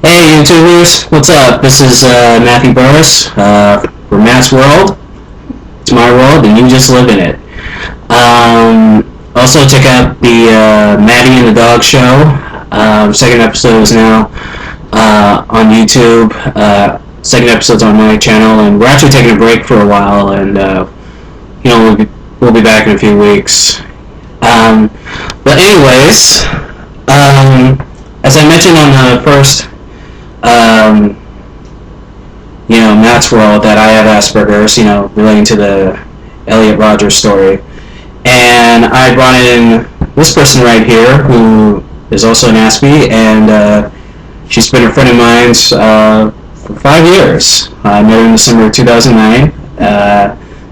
Hey YouTubers, what's up? This is Matthew Burris for Matt's World. It's my world and you just live in it. Also check out the Maddie and the Dog Show. Second episode is now on YouTube. Second episode's on my channel, and we're actually taking a break for a while, and we'll be back in a few weeks. But anyways, as I mentioned on the first Matt's World, that I have Asperger's, relating to the Elliot Rogers story. And I brought in this person right here, who is also an Aspie, and she's been a friend of mine for 5 years. I met her in December of 2009.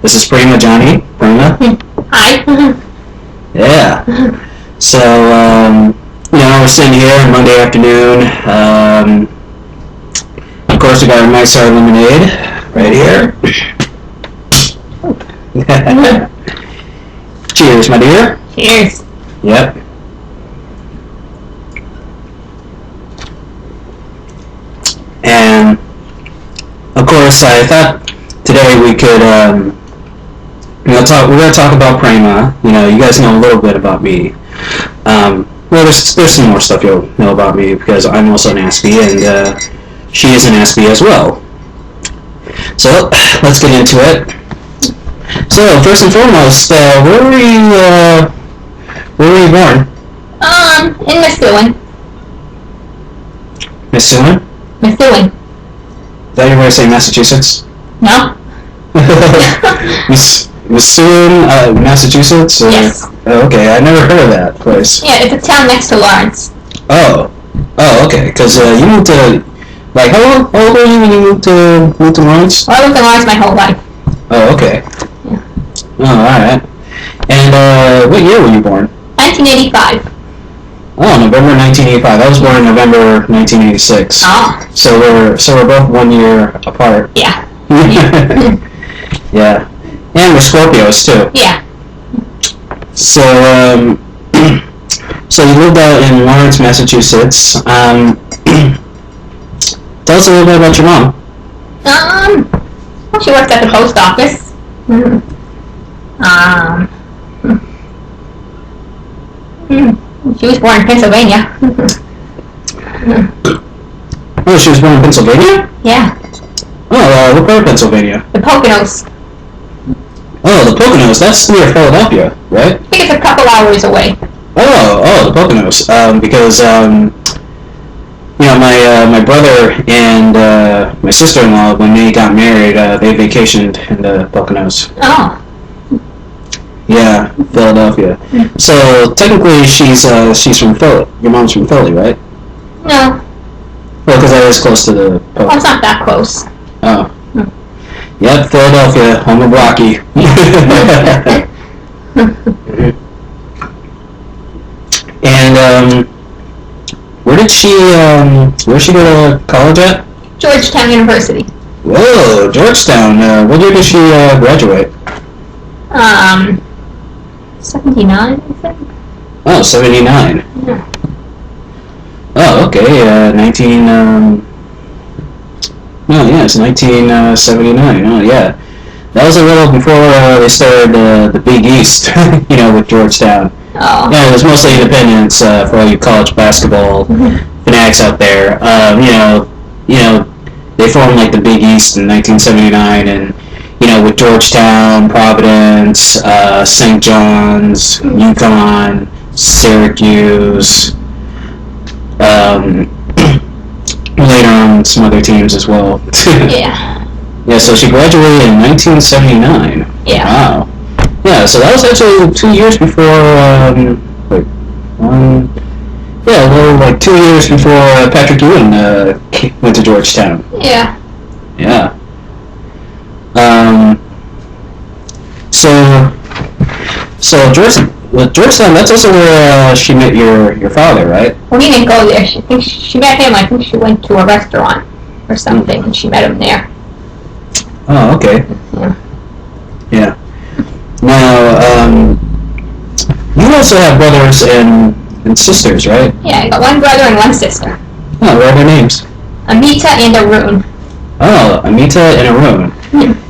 This is Prema, Johnny. Prema. Hi. Yeah. So, we're sitting here Monday afternoon. Of course, we got our nice hard lemonade right here. Cheers, my dear. Cheers. Yep. And, of course, I thought today we could, we're going to talk about Prema. You guys know a little bit about me. Well, there's some more stuff you'll know about me, because I'm also an Aspie, and she is an Aspie as well. So, let's get into it. So, first and foremost, where were you born? In Methuen. Methuen? Methuen. Is that your way of saying Massachusetts? No? Methuen, Massachusetts? Yes. Oh, okay, I never heard of that place. Yeah, it's a town next to Lawrence. Oh, okay, because you moved to, how old were you when you moved to Lawrence? Well, I lived in Lawrence my whole life. Oh, okay. Yeah. Oh, alright. And what year were you born? 1985. Oh, November 1985. I was born in November 1986. Oh. So we're both 1 year apart. Yeah. Yeah. And we're Scorpios too. Yeah. So so you lived out in Lawrence, Massachusetts. Tell us a little bit about your mom. Well, she works at the post office. She was born in Pennsylvania. Oh, she was born in Pennsylvania? Yeah. Oh, what part of Pennsylvania? The Poconos. Oh, the Poconos. That's near Philadelphia, right? I think it's a couple hours away. Oh, the Poconos. Because my brother and my sister-in-law, when they got married, they vacationed in the Poconos. Oh. Yeah, Philadelphia. So technically, she's from Philly. Your mom's from Philly, right? No. Well, because that is close to the Poconos. Well, it's not that close. Oh. Yep, Philadelphia, home of Rocky. And where did she go to college at? Georgetown University. Whoa, Georgetown. What year did she graduate? 79, I think. Oh, 79. Yeah. Oh, okay. It's 1979. Oh, yeah. That was a little before they started the Big East, with Georgetown. Oh. Yeah, it was mostly independence for all you college basketball fanatics out there. They formed the Big East in 1979, and with Georgetown, Providence, St. John's, UConn, Syracuse. Later on, some other teams as well. Yeah. Yeah, so she graduated in 1979. Yeah. Wow. Yeah, so that was actually 2 years before, 2 years before Patrick Ewing went to Georgetown. Yeah. Yeah. So Georgetown, that's also where she met your father, right? Well, he didn't go there. She met him. I think she went to a restaurant or something, and she met him there. Oh, okay. Yeah. Now, you also have brothers and sisters, right? Yeah, I got one brother and one sister. Oh, what are their names? Amita and Arun. Oh, Amita and Arun.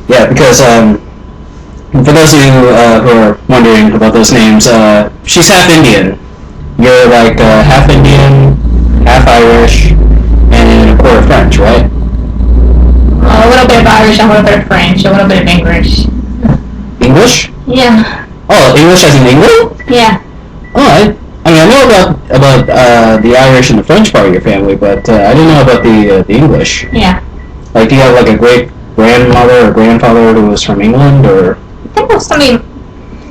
Yeah, because for those of you who are wondering about those names, she's half Indian. You're like half Indian, half Irish, and a quarter French, right? A little bit of Irish, a little bit of French, a little bit of English. English? Yeah. Oh, English as in England? Yeah. Oh, I mean, I know about the Irish and the French part of your family, but I didn't know about the English. Yeah. Like, do you have like a great grandmother or grandfather who was from England, or? I think it was somebody. It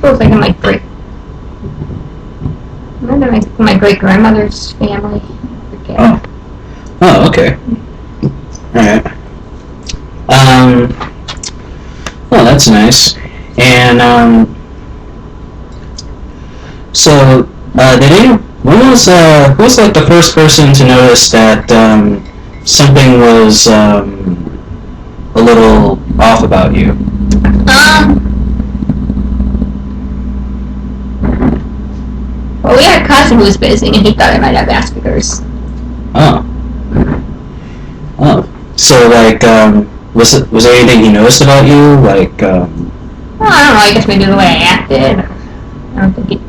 was like in my great. My great grandmother's family. Oh. Oh, okay. All right. Well, that's nice. And so when was who was like the first person to notice that something was a little off about you? Well, we had a cousin who was visiting, and he thought I might have Asperger's. Oh. Oh. So like, was there anything he noticed about you? Like, well, I don't know. I guess maybe the way I acted. I don't think he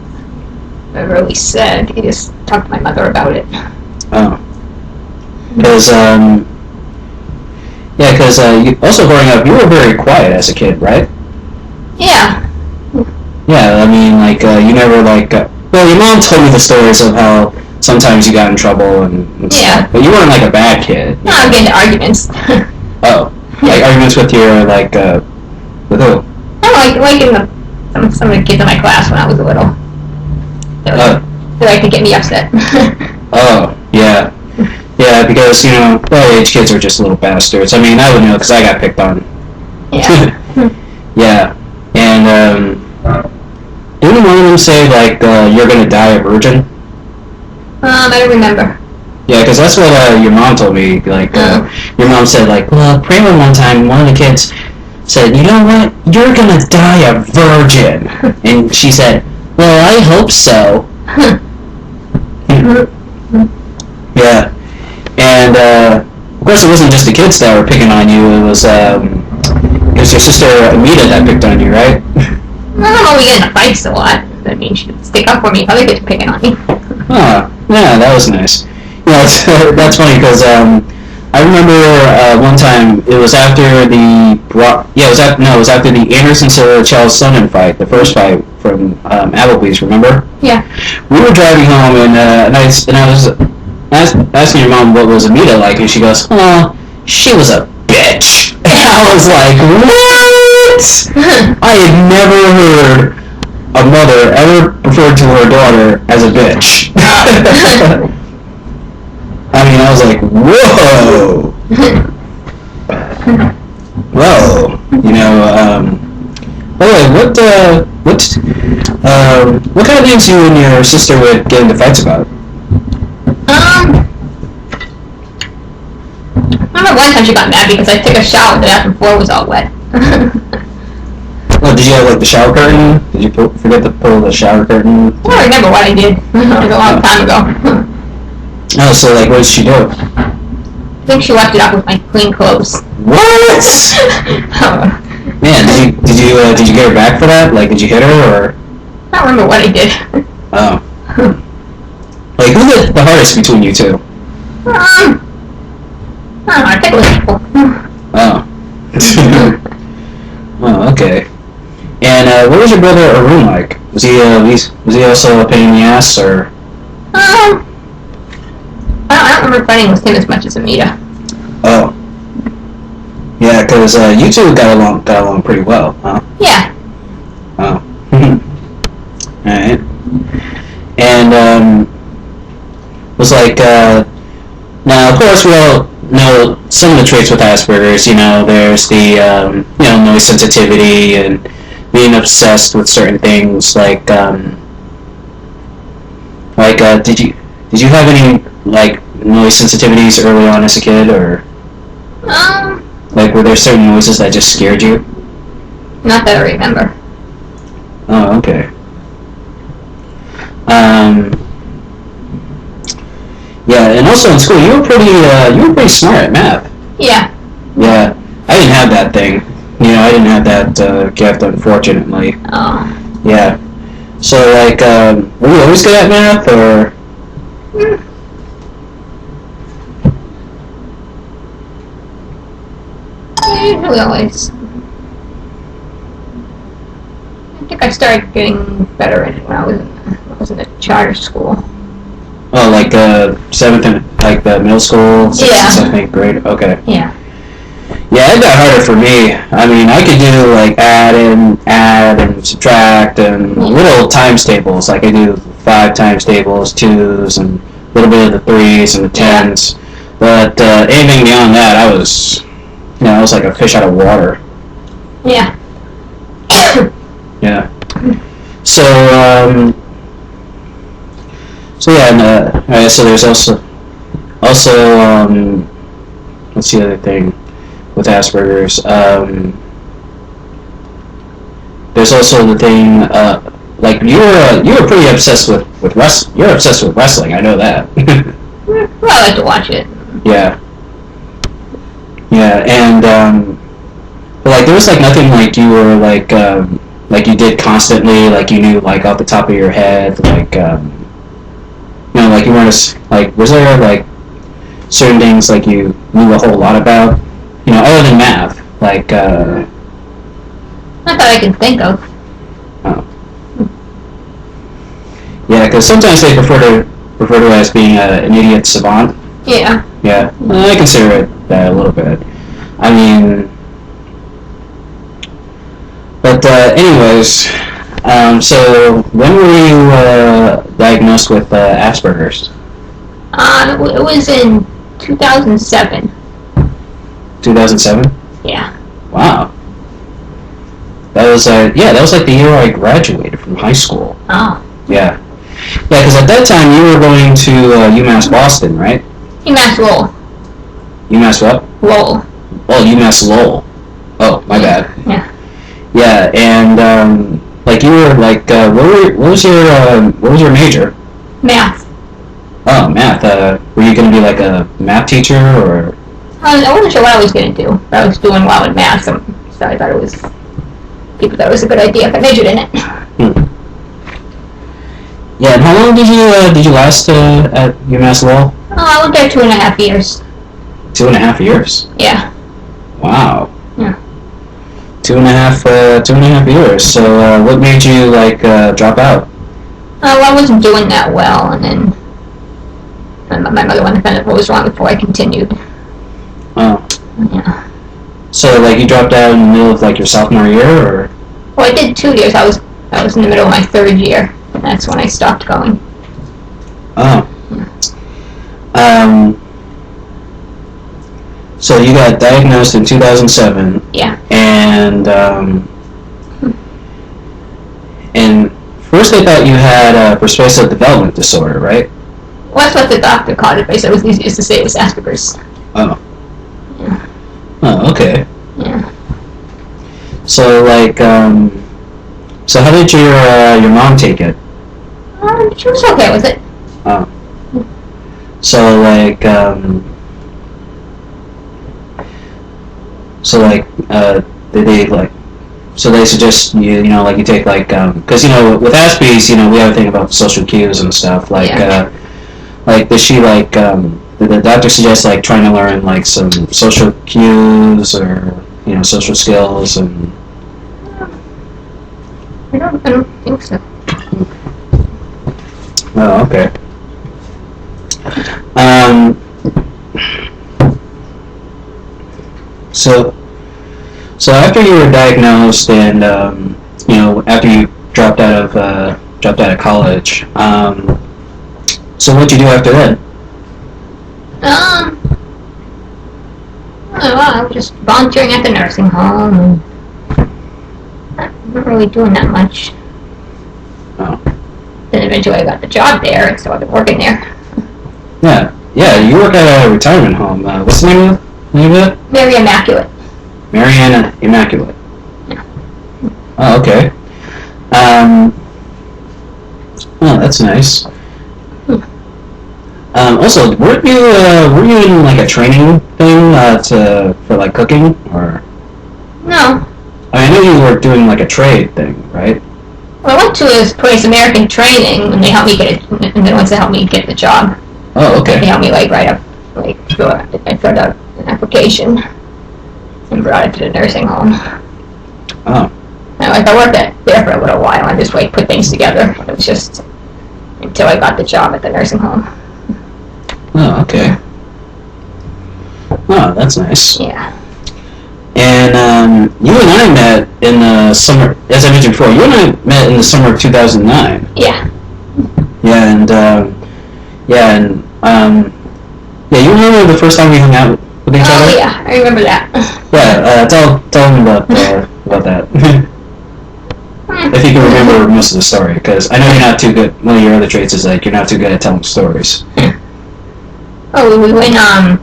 ever really said. He just talked to my mother about it. Oh. Because yeah, because you also growing up, you were very quiet as a kid, right? Yeah. Yeah, I mean, like you never like. Well, your mom told me the stories of how sometimes you got in trouble and stuff, but you weren't like a bad kid. No, I'm getting into arguments. Oh, like arguments with your like with who? No, like in some of the kids in my class when I was little. They like to get me upset. Oh, yeah. Yeah, because, you know, well-age kids are just little bastards. I mean, I would know because I got picked on. Yeah. Yeah. And, didn't one of them say, like, you're gonna die a virgin? I don't remember. Yeah, because that's what your mom told me. Like, your mom said, like, well, Prema one time, one of the kids said, you know what? You're gonna die a virgin. And she said, well, I hope so. Yeah. And, of course, it wasn't just the kids that were picking on you. It was your sister Amita that picked on you, right? I don't know, we get into fights a lot. I mean, she would stick up for me if other kids were picking on me. Oh, yeah, that was nice. Yeah, that's funny because I remember one time it was after the it was after the Anderson Silva Charles Sonnen fight, the first fight from Applebee's. Remember? Yeah. We were driving home and I was asking your mom what was Amita like, and she goes, "Oh, she was a bitch." And I was like, "What?" I had never heard a mother ever refer to her daughter as a bitch. I mean, I was like, whoa! Whoa! You know, by the way, what kind of things you and your sister would get into fights about? I remember one time she got mad because I took a shower and the bathroom floor was all wet. Well, did you have like the shower curtain? Did you forget to pull the shower curtain? I don't remember what I did. It was a long time ago. Oh, so like, what did she do? I think she wiped it off with my clean clothes. What? Man, did you get her back for that? Like, did you hit her or? I don't remember what I did. Oh. Like, who's the hardest between you two? I don't know, I pick with people. Oh. Oh, okay. And what was your brother Arun like? Was he also a pain in the ass or? I don't remember fighting with him as much as Amita. Oh. Yeah, because you two got along pretty well, huh? Yeah. Oh. Alright. And was like now of course we all know some of the traits with Asperger's. You know, there's the noise sensitivity and being obsessed with certain things. Like did you have any like noise sensitivities early on as a kid, or like were there certain noises that just scared you? Not that I remember. Oh, okay. Yeah, and also in school, you were pretty smart at math. Yeah. Yeah, I didn't have that thing. I didn't have that gift, unfortunately. Oh. Yeah. So, like, were you always good at math, or? Usually always. I think I started getting better in it when I was in a charter school. Oh, like seventh and like the middle school, sixth Yeah. and seventh, eighth grade. Okay. Yeah. Yeah, it got harder for me. I mean, I could do like add and subtract and little times tables. Like I do 5 times tables, 2s, and a little bit of the 3s and the 10s. But anything beyond that, I was like a fish out of water. Yeah. Yeah. So, yeah, and so there's also what's the other thing with Asperger's? There's also the thing like you were pretty obsessed with wrestling. You're obsessed with wrestling. I know that. Well, I like to watch it. Yeah. Yeah, and but like there was like nothing like you were like you did constantly, like you knew like off the top of your head, like like you weren't like, was there like certain things like you knew a whole lot about, other than math, like Not that I can think of. oh. Yeah, because sometimes they refer to as being an idiot savant. Yeah. Yeah, I consider it that a little bit. I mean, but anyways, so when were you diagnosed with Asperger's? It was in 2007. 2007? Yeah. Wow. That was like the year I graduated from high school. Oh. Yeah. Yeah, because at that time you were going to UMass Boston, right? UMass Lowell. UMass what? Lowell. Oh, UMass Lowell. Oh, my bad. Yeah. Yeah, and like you were like, what was your major? Math. Oh, math. Were you going to be like a math teacher, or? I wasn't sure what I was going to do. I was doing well in math, so I thought people thought it was a good idea if I majored in it. Yeah, and how long did you last at UMass Lowell? I was there 2.5 years. 2.5 years. Yeah. Wow. Yeah. 2.5 years. So, what made you like drop out? Well, I wasn't doing that well, and then my mother wanted to find out what was wrong before I continued. Oh. Yeah. So, like, you dropped out in the middle of like your sophomore year, or? Well, I did 2 years. I was in the middle of my 3rd year, and that's when I stopped going. Oh. Yeah. So you got diagnosed in 2007. Yeah. And first they thought you had a persuasive development disorder, right? Well, that's what the doctor called it, but he said it was easiest to say it was Asperger's. Oh. Yeah. Oh, okay. Yeah. So like, so how did your mom take it? She was okay with it. Oh. So like, did they like? So they suggest like you take like, because with Aspies, we have a thing about social cues and stuff. Like, like does she like, did the doctor suggest like trying to learn like some social cues or social skills and? I don't think so. Oh, okay. So after you were diagnosed and after you dropped out of college, so what'd you do after that? I was just volunteering at the nursing home and not really doing that much. Oh. Then eventually I got the job there, and so I've been working there. Yeah, you work at a retirement home. What's the name of it? Mary Immaculate. Mariana Immaculate. Yeah. Oh, okay. Oh, that's nice. Also, were you in like a training thing for like cooking or? No. I know you were doing like a trade thing, right? Well, I went to this place, American Training, and they helped me get it, and they wanted to help me get the job. Oh, okay. They helped me like write up, like I filled out an application and brought it to the nursing home. Oh. And like I worked there for a little while and just like put things together. It was just until I got the job at the nursing home. Oh, okay. Oh, that's nice. Yeah. And you and I met in the summer, as I mentioned before, you and I met in the summer of 2009. Yeah. Yeah, and you remember the first time we hung out with each other? Oh yeah, I remember that. Yeah, tell them about that. If you can remember most of the story, because I know you're not too good. One of your other traits is like you're not too good at telling stories. Oh, we went. I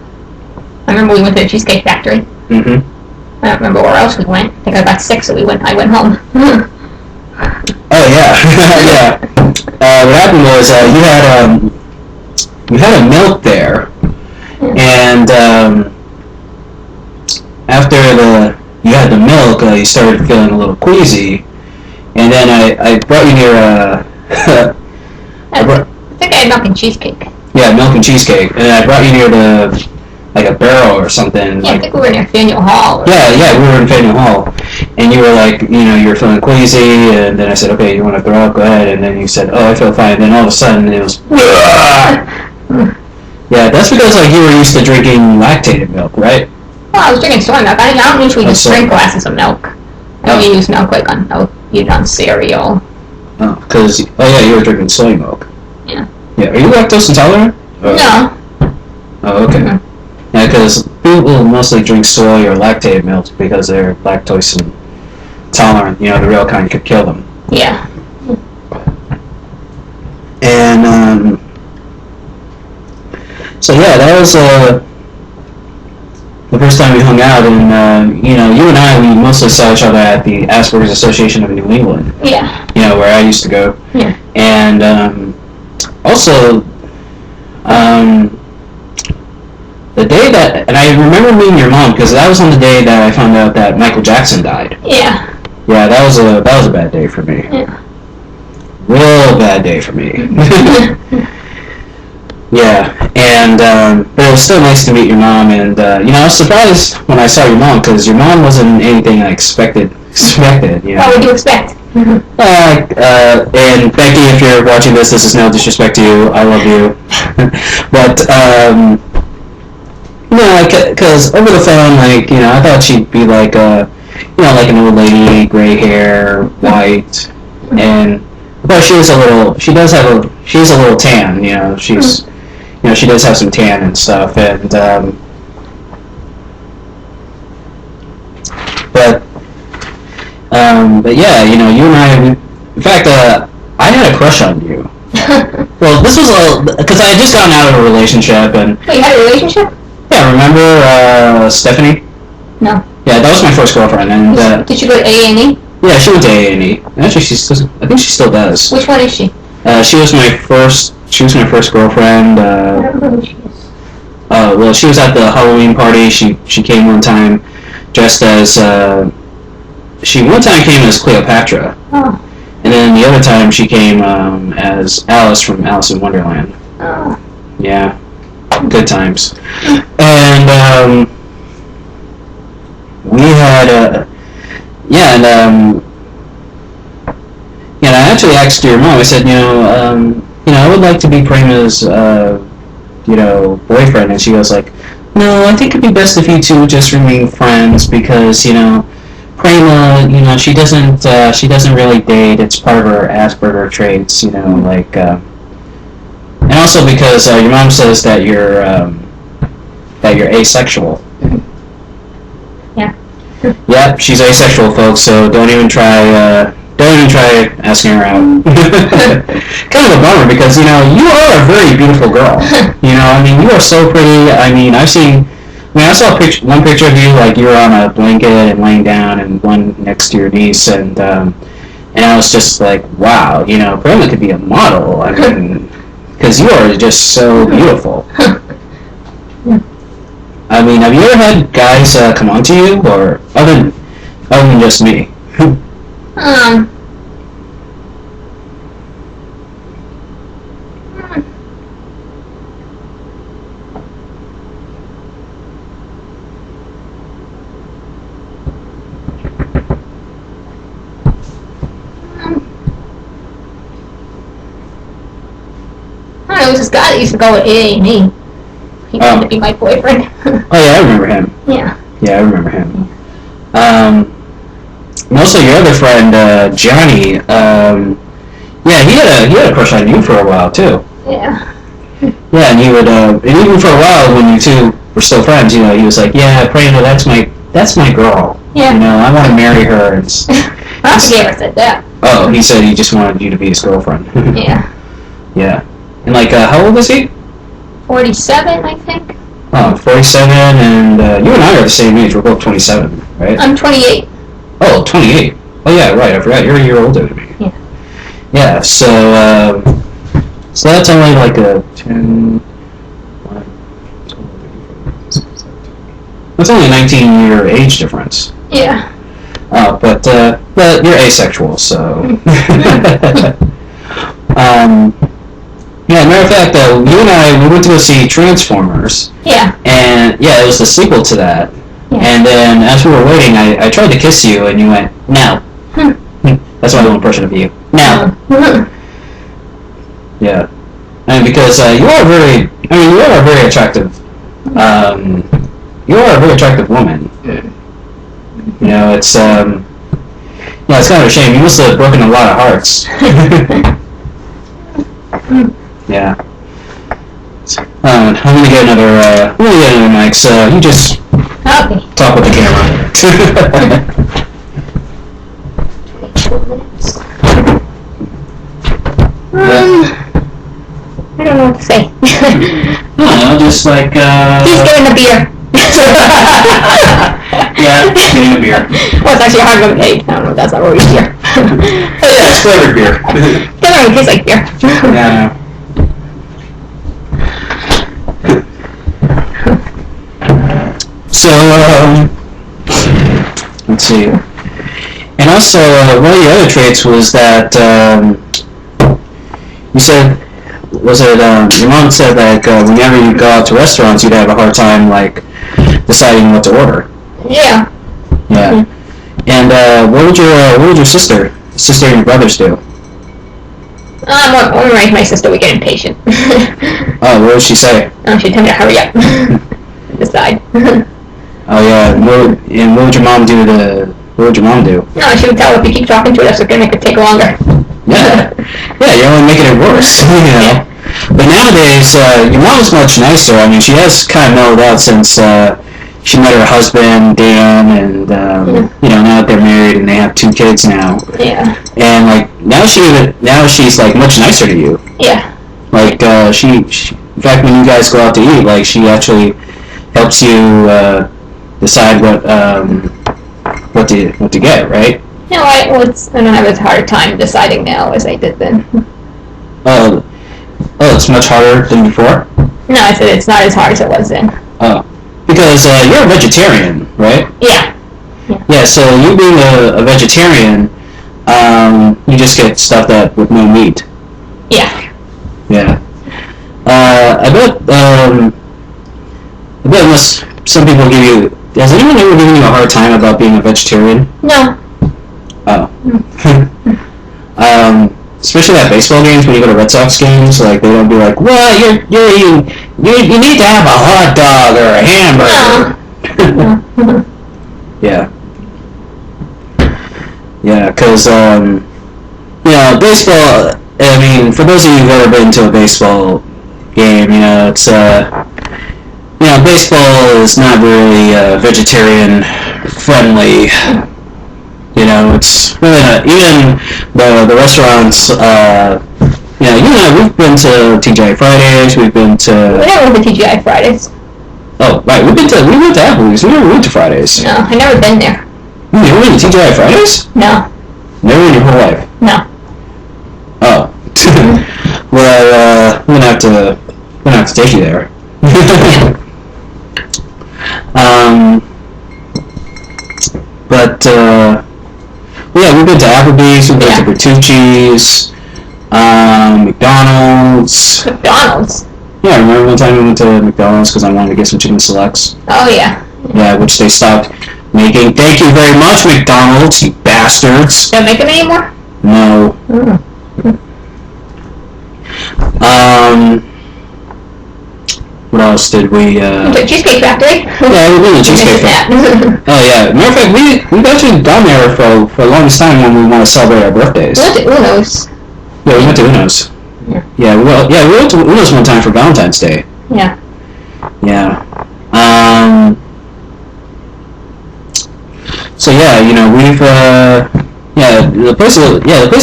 remember we went to the Cheesecake Factory. Mm-hmm. I don't remember where else we went. I think I got sick, so I went home. Oh yeah, yeah. What happened was you had a milk there, and after you had the milk, you started feeling a little queasy, and then I brought you near I think I had milk and cheesecake. Yeah, milk and cheesecake, and I brought you near like a barrel or something. Yeah, like, I think we were near Faneuil Hall. Yeah, we were in Faneuil Hall, and you were like, you were feeling queasy, and then I said, okay, you want to throw up, go ahead, and then you said, oh, I feel fine, and then all of a sudden it was, yeah, that's because like you were used to drinking lactated milk, right? Well, I was drinking soy milk. I don't usually just soy drink milk. glasses of milk. I only use milk like eat it on cereal. Oh, you were drinking soy milk. Yeah. Yeah, are you lactose intolerant? No. Oh, okay. Mm-hmm. Yeah, because people mostly drink soy or lactated milk because they're lactose intolerant. The real kind could kill them. Yeah. And so yeah, that was the first time we hung out, and you and I, we mostly saw each other at the Asperger's Association of New England. Yeah. Where I used to go. Yeah. And also, the day that, and I remember meeting your mom because that was on the day that I found out that Michael Jackson died. Yeah. Yeah, that was a bad day for me. Yeah. Real bad day for me. Yeah, and but it was still nice to meet your mom, and I was surprised when I saw your mom because your mom wasn't anything I expected. What would you expect? And Becky, if you're watching this is no disrespect to you. I love you, but because over the phone, I thought she'd be like like an old lady, gray hair, white, and but she's a little tan. She's she does have some tan and stuff, and but yeah, you and I. In fact, I had a crush on you. Well, this was because I had just gotten out of a relationship, and Wait, you had a relationship? yeah, remember Stephanie? No. Yeah, that was my first girlfriend, and Did she go to A&E? yeah, she went to A&E. Actually, I think she still does. Which one is she? She was my first girlfriend. I don't know who she is. Well, she was at the Halloween party. She came one time dressed as she one time came as Cleopatra. Oh. And then the other time she came as Alice from Alice in Wonderland. Oh. Yeah, good times. And we had I actually asked your mom. I said, I would like to be Prema's boyfriend, and she was like, no, I think it'd be best if you two just remain friends because Prema, she doesn't really date. It's part of her Asperger traits, and also because your mom says that you're asexual. Yeah. Yep, she's asexual, folks. So don't even try asking her out. Kind of a bummer because you are a very beautiful girl. You are so pretty. I saw one picture of you, like you were on a blanket and laying down, and one next to your niece, and I was just like, wow, Prema could be a model. because you are just so beautiful. I mean, have you ever had guys come on to you, or other than just me? There was this guy that used to go with A&E. He wanted to be my boyfriend. Oh yeah, I remember him. Yeah. Yeah, I remember him. And also your other friend, Johnny. Yeah, he had a crush on you for a while too. Yeah. Yeah, and he would, and even for a while when you two were still friends, you know, he was like, yeah, Prema, that's my girl. Yeah. You know, I want to marry her. And I don't think he ever said that. Oh, he said he just wanted you to be his girlfriend. Yeah. Yeah. And like, how old is he? 47, I think. Oh, 47, and you and I are the same age. We're both 27, right? I'm 28. Oh, 28. Oh yeah, right. I forgot. You're a year older than me. Yeah. Yeah. So that's only like a 10. That's only a 19-year age difference. Yeah. But you're asexual, so. Yeah, matter of fact, you and I, we went to go see Transformers. Yeah. And, yeah, it was the sequel to that. Yeah. And then, as we were waiting, I tried to kiss you, and you went, no. That's my little impression of you. No. Yeah. And because you are a very attractive, you are a very attractive woman. You know, it's kind of a shame. You must have broken a lot of hearts. Yeah. I'm gonna get another mic, so you just Okay. talk with the camera. I don't know what to say. I don't know, just like, He's getting a beer. Yeah, getting a beer. Well, it's actually a hard lemonade. I don't know if that's not really beer. Oh yeah, it's flavored beer. Doesn't really taste like beer. Yeah. So, let's see. And also, one of the other traits was that, you said, your mom said, like, whenever you go out to restaurants, you'd have a hard time, like, deciding what to order. Yeah. Yeah. And, what would your sister and your brothers do? When my sister would get impatient. Oh, what would she say? She'd tell me to hurry up. Decide. Oh yeah, what would your mom do what would your mom do? No, she would tell her if you keep talking to her, that's going to make it take longer. Yeah. Yeah, you're only making it worse, you know. But nowadays, your mom's much nicer. I mean, she has kind of mellowed out since she met her husband, Dan, and, you know, now that they're married and they have 2 kids now. Yeah. And, like, now she's, like, much nicer to you. Yeah. Like, she in fact, when you guys go out to eat, like, she actually helps you decide what to get, right? No, I don't have as hard a time deciding now as I did then. Oh, it's much harder than before? No, I said it's not as hard as it was then. Oh, because you're a vegetarian, right? Yeah. Yeah, so you being a vegetarian, you just get stuff with no meat. Yeah. Yeah. I bet unless some people give you... Has anyone ever given you a hard time about being a vegetarian? No. Oh. Especially at baseball games, when you go to Red Sox games, like, they don't be like, well, you need to have a hot dog or a hamburger. No. Yeah. Yeah, because, you know, baseball, I mean, for those of you who've ever been to a baseball game, you know, it's, you know, baseball is not really vegetarian friendly. You know, it's really not. Even the restaurants, you know, you and I, we've been to TGI Fridays, we've been to... We never went to TGI Fridays. Oh, right, we went to Applebee's, we never went to Fridays. No, I never been there. You never been to TGI Fridays? No. Never in your whole life? No. Oh. Well, we're gonna have to take you there. um, but yeah, we've been to Applebee's, we've been to Bertucci's, McDonald's. McDonald's? Yeah, remember one time we went to McDonald's because I wanted to get some chicken selects? Oh, yeah. Yeah, which they stopped making. Thank you very much, McDonald's, you bastards. Don't make them anymore? No. What else did we, Cheesecake Factory? Yeah, we did the Cheesecake Factory. Oh, yeah. Matter of fact, we've actually gone there for the longest time when we want to celebrate our birthdays. We went to Uno's. Yeah, we went to Uno's. Yeah, we went to Uno's one time for Valentine's Day. Yeah. Yeah. So yeah, we've the places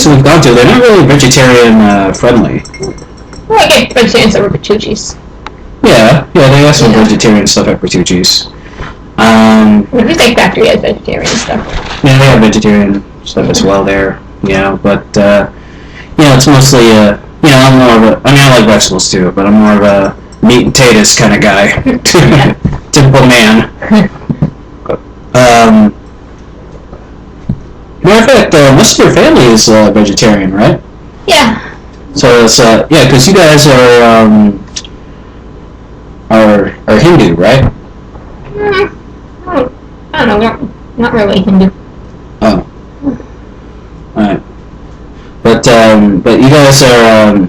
we've gone to, they're not really vegetarian friendly. Well, I get vegetarian stuff at Bertucci's. Yeah, they have some vegetarian stuff at Bertucci's. The Cheesecake Factory has vegetarian stuff. Yeah, they have vegetarian stuff as well there. But it's mostly I'm more of I like vegetables too, but I'm more of a meat and potatoes kind of guy. Typical man. Matter of fact, most of your family is vegetarian, right? Yeah. So it's because you guys are Hindu, right? I don't know. Not really Hindu. Oh. Alright. But you guys are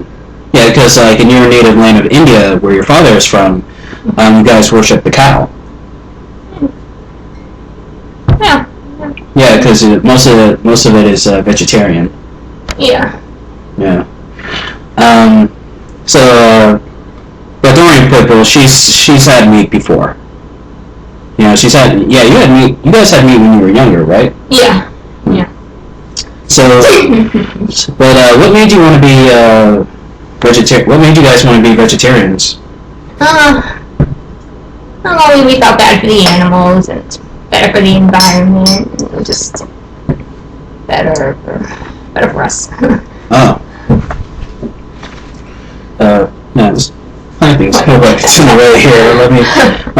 because like in your native land of India, where your father is from, you guys worship the cow. Yeah. Yeah, because most of it is vegetarian. Yeah. Yeah. But don't worry, Pitbull. She's had meat before. You had meat. You guys had meat when you were younger, right? Yeah. Yeah. So, but what made you want to be vegetarian? What made you guys want to be vegetarians? We felt bad for the animals, and it's better for the environment, and just better for us. Oh. No, just planting. It's in the way here. Let me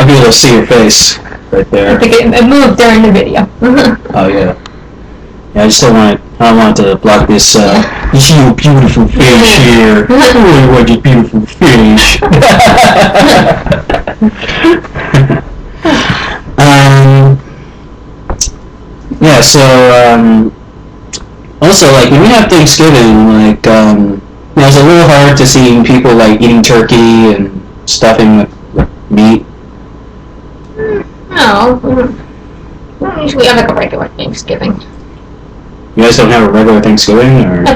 be able to see your face right there. I think it moved during the video. Oh yeah. Yeah, I just don't want to block this. You see your beautiful fish here. Oh, what a beautiful fish. Yeah. So also like when we have Thanksgiving, like it's a little hard to see people like eating turkey and stuffing with meat. No, we don't usually have like a regular Thanksgiving. You guys don't have a regular Thanksgiving, or? No,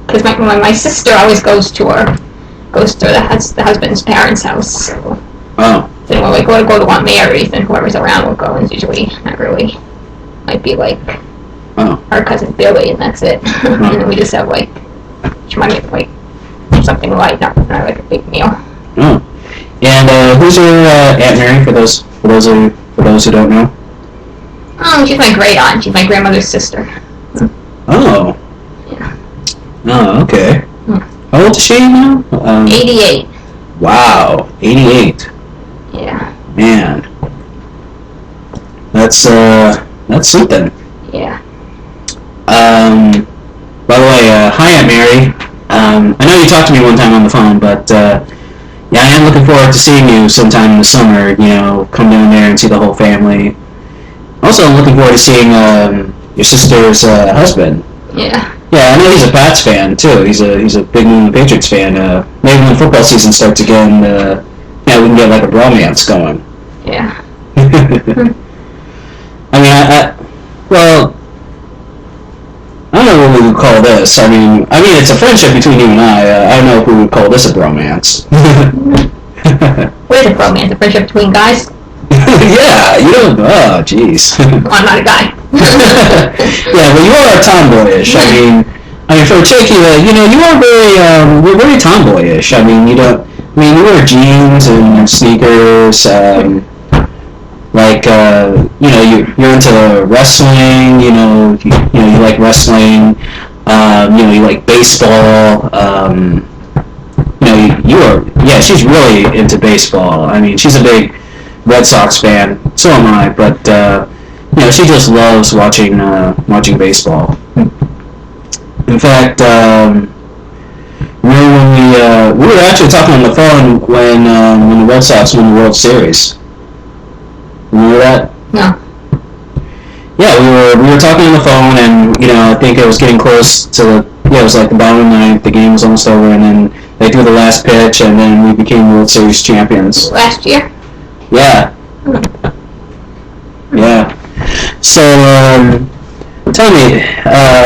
because my sister always goes to the husband's parents' house. So. Oh. Then when we go to Aunt Mary's, and whoever's around will go, and it's usually not really. Might be like our cousin Billy, and that's it. And then we just have like, she might make like something light, not like a big meal. Oh. And who's your Aunt Mary? For those who don't know. She's my great aunt. She's my grandmother's sister. Oh. Yeah. Oh, okay. How old is she now? 88. Wow, 88. Yeah. Man. That's something. Yeah. By the way, hi Aunt Mary. I know you talked to me one time on the phone, but yeah, I am looking forward to seeing you sometime in the summer. Come down there and see the whole family. Also, I'm looking forward to seeing your sister's husband. Yeah. Yeah, I know he's a Pats fan too. He's a big New England Patriots fan. Maybe when football season starts again, we can get like a bromance going. Yeah. I mean, well, I don't know what we would call this. I mean, it's a friendship between you and I. I don't know if we would call this a bromance. What is a bromance? A friendship between guys? Yeah, oh, jeez. Well, I'm not a guy. Yeah, well, you are tomboyish. I mean, for a chick, you are you're very tomboyish. I mean, you wear jeans and sneakers, you're into wrestling, you like wrestling, you like baseball, she's really into baseball. I mean, she's a big Red Sox fan. So am I. But she just loves watching baseball. In fact, when we were actually talking on the phone when the Red Sox won the World Series. Remember that? No. Yeah, we were talking on the phone, and I think it was getting close to it was like the bottom of the ninth. The game was almost over, and then they threw the last pitch, and then we became World Series champions. Last year? Yeah. Yeah. So, tell me,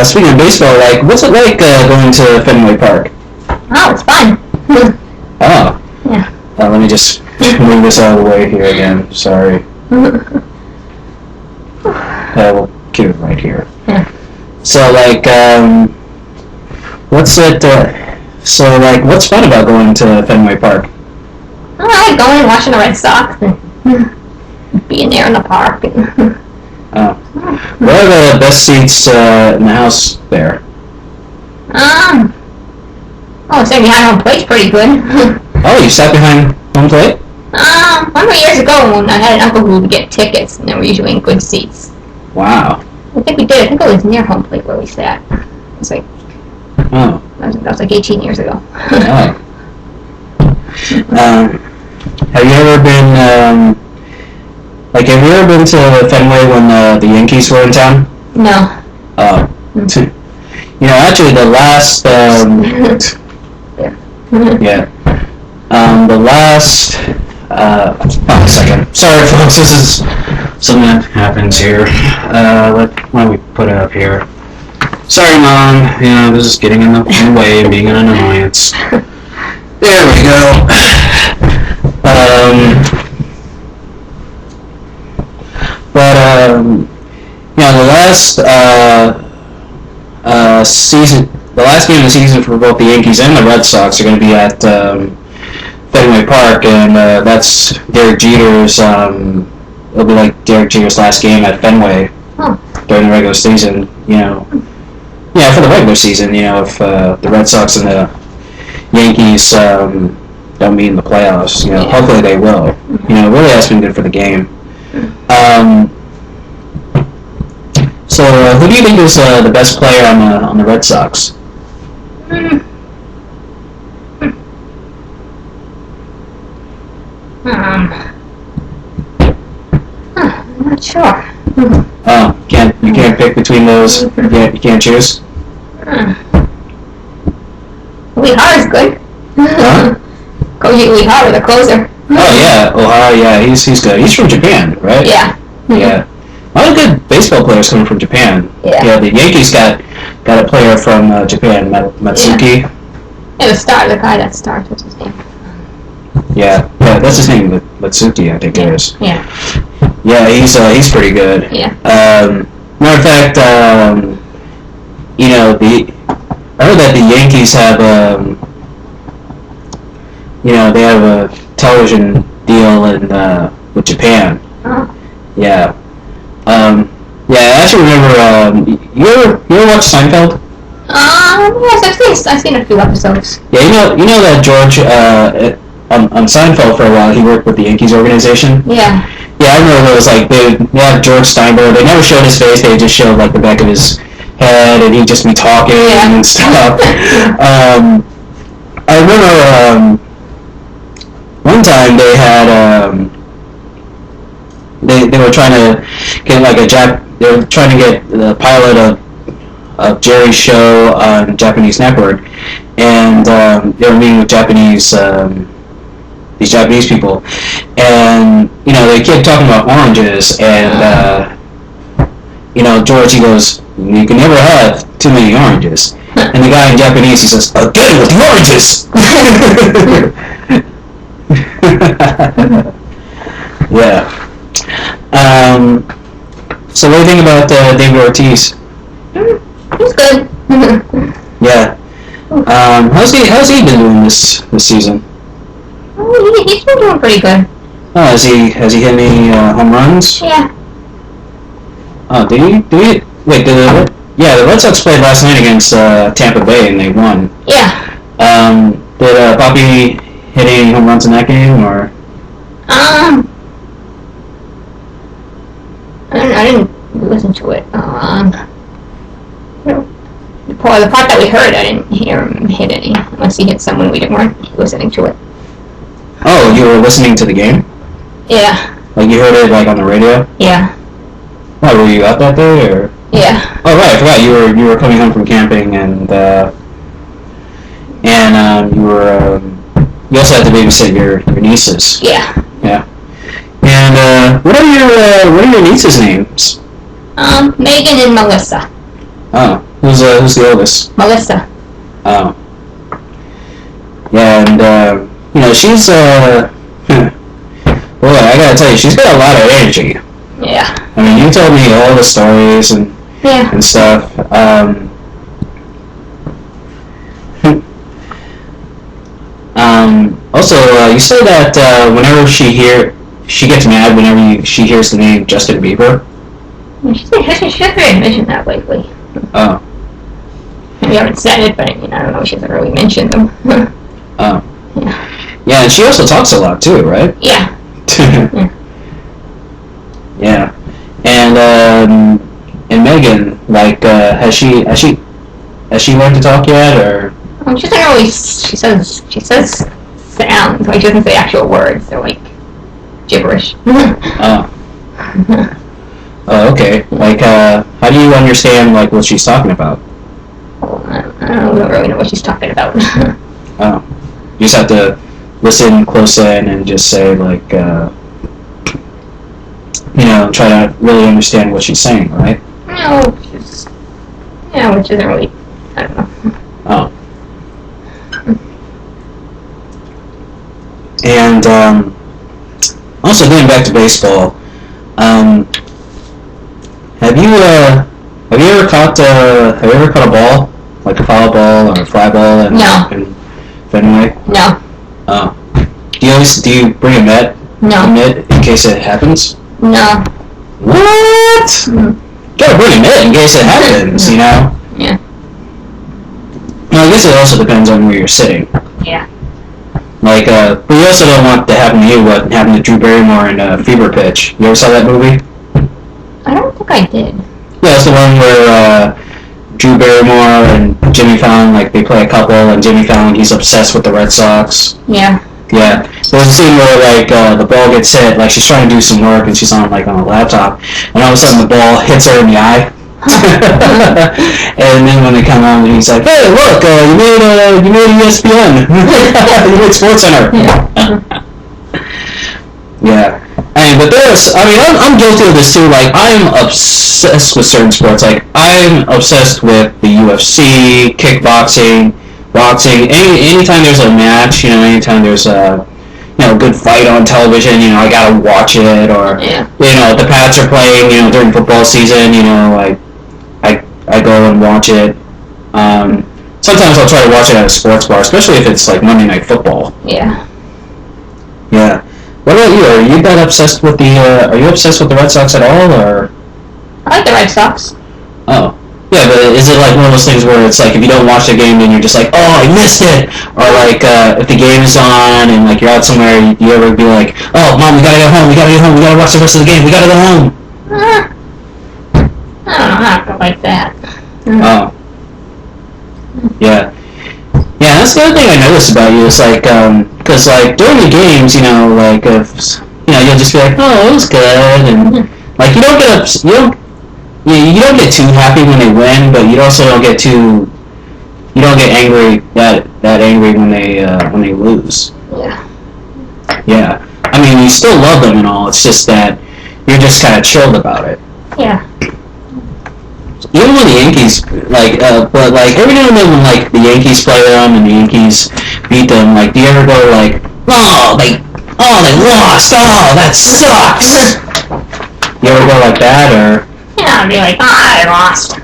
speaking of baseball, what's it like going to Fenway Park? Oh, it's fun. Oh. Yeah. Let me just move this out of the way here again. Sorry. We'll keep it right here. Yeah. So, what's it? What's fun about going to Fenway Park? I like going and watching the Red Sox and being there in the park. Oh. What are the best seats in the house there? Sitting behind home plate's pretty good. Oh, you sat behind home plate? Remember years ago when I had an uncle who would get tickets, and they were usually in good seats. Wow. I think we did. I think it was near home plate where we sat. It was like, that was like 18 years ago. Oh. Have you ever been, to Fenway when the Yankees were in town? No. Oh. Actually the last, yeah. The last, a second. Sorry folks, this is something that happens here. Why don't we put it up here? Sorry Mom, this is getting in the way and being an annoyance. There we go. The last game of the season for both the Yankees and the Red Sox are going to be at Fenway Park, and that's Derek Jeter's. It'll be like Derek Jeter's last game at Fenway during the regular season. For the regular season, if the Red Sox and the Yankees don't meet in the playoffs, hopefully they will. It really has been good for the game. So, who do you think is the best player on the Red Sox? I'm not sure. Oh, you can't pick between those. You can't choose. Lee Hara's good. Huh? Koji Uehara, the closer. Oh yeah, Ohara, yeah, he's good. He's from Japan, right? Yeah. Yeah. A lot of good baseball players coming from Japan. Yeah. The Yankees got a player from Japan, Matsuki. Yeah, the guy that starts, what's his name? Yeah, that's his name, Matsuki, I think it is. Yeah. Yeah, he's pretty good. Yeah. Matter of fact, I heard that the Yankees have they have a television deal with Japan. Oh. Yeah. I actually remember. You ever watch Seinfeld? Yes, I've seen a few episodes. Yeah, you know that George on Seinfeld for a while he worked with the Yankees organization. Yeah. Yeah, I remember it was like they have George Steinberg. They never showed his face. They just showed like the back of his head, and he'd just be talking and stuff. I remember one time they had they were trying to get they were trying to get the pilot of Jerry's show on Japanese network, and they were meeting with these Japanese people, and they kept talking about oranges, and George, he goes, you can never have too many oranges, and the guy in Japanese, he says, again with the oranges. Yeah. So what do you think about David Ortiz? He's good. Yeah. How's he been doing this season? He's been doing pretty good. Oh, has he hit any home runs? Yeah. Oh, did he? Wait, the Red Sox played last night against Tampa Bay and they won. Yeah. Did Bobby hit any home runs in that game, or? I didn't listen to it. The part that we heard, I didn't hear him hit any, unless he hit someone we weren't listening to it. Oh, you were listening to the game? Yeah. Like you heard it like on the radio? Yeah. Why, were you out that day, or? Yeah. Oh right, I forgot you were coming home from camping, and you also had to babysit your nieces. Yeah. Yeah. And what are your nieces' names? Megan and Melissa. Oh, who's the oldest? Melissa. Oh. Yeah, and she's boy, I gotta tell you, she's got a lot of energy. Yeah. I mean, you told me all the stories and stuff. Also, you said that whenever she gets mad whenever she hears the name Justin Bieber. She hasn't really mentioned that lately. Oh. We haven't said it, but I don't know. She hasn't really mentioned them. Oh. Yeah. Yeah, and she also talks a lot too, right? Yeah. Yeah. And Megan, like, has she learned to talk yet, or? She doesn't really. She says sounds. Like she doesn't say actual words. They're like gibberish. Oh. Oh, okay. Like, how do you understand like what she's talking about? I don't really know what she's talking about. Oh. You just have to listen close in and just say like, try to really understand what she's saying, right? No, which isn't really. I don't know. Oh. And also going back to baseball, have you ever caught a ball, like a foul ball or a fly ball in Fenway? No. Oh. Do you bring a mitt? No. A mitt in case it happens? No. What? Mm. You gotta bring a mitt in case it happens, you know? Yeah. Well, I guess it also depends on where you're sitting. Yeah. Like, but you also don't want to happen to you what happened to Drew Barrymore in Fever Pitch. You ever saw that movie? I don't think I did. Yeah, it's the one where Drew Barrymore and Jimmy Fallon, like, they play a couple, and Jimmy Fallon, he's obsessed with the Red Sox. Yeah. Yeah. There's a scene where, like, the ball gets hit, like, she's trying to do some work, and she's on a laptop, and all of a sudden the ball hits her in the eye. And then when they come on, he's like, "Hey, look, you made ESPN. You made SportsCenter." Yeah. I'm guilty of this too. Like, I'm obsessed with certain sports. Like, I'm obsessed with the UFC, kickboxing, boxing. Anytime there's a match, anytime there's a good fight on television, I gotta watch it. Or if the Pats are playing, during football season, I go and watch it. Sometimes I'll try to watch it at a sports bar, especially if it's like Monday Night Football. Yeah. Yeah. What about you? Are you that obsessed with Are you obsessed with the Red Sox at all, or? I like the Red Sox. Oh. Yeah, but is it like one of those things where it's like if you don't watch the game, then you're just like, oh, I missed it, or like if the game is on and like you're out somewhere, you ever be like, oh, Mom, we gotta go home, we gotta watch the rest of the game, we gotta go home. I don't know, not like that. Oh. Yeah. Yeah, that's the other thing I noticed about you is like, because like during the games, like if you'll just be like, oh, it was good, and like you don't get too happy when they win, but you also don't get angry that angry when they lose. Yeah. Yeah. I mean, you still love them and all. It's just that you're just kind of chilled about it. Yeah. Even when the Yankees, but like every now and then when like the Yankees play them and the Yankees beat them, like do you ever go like, oh they lost, oh that sucks? You ever go like that, or? Yeah, I'd be like, I lost.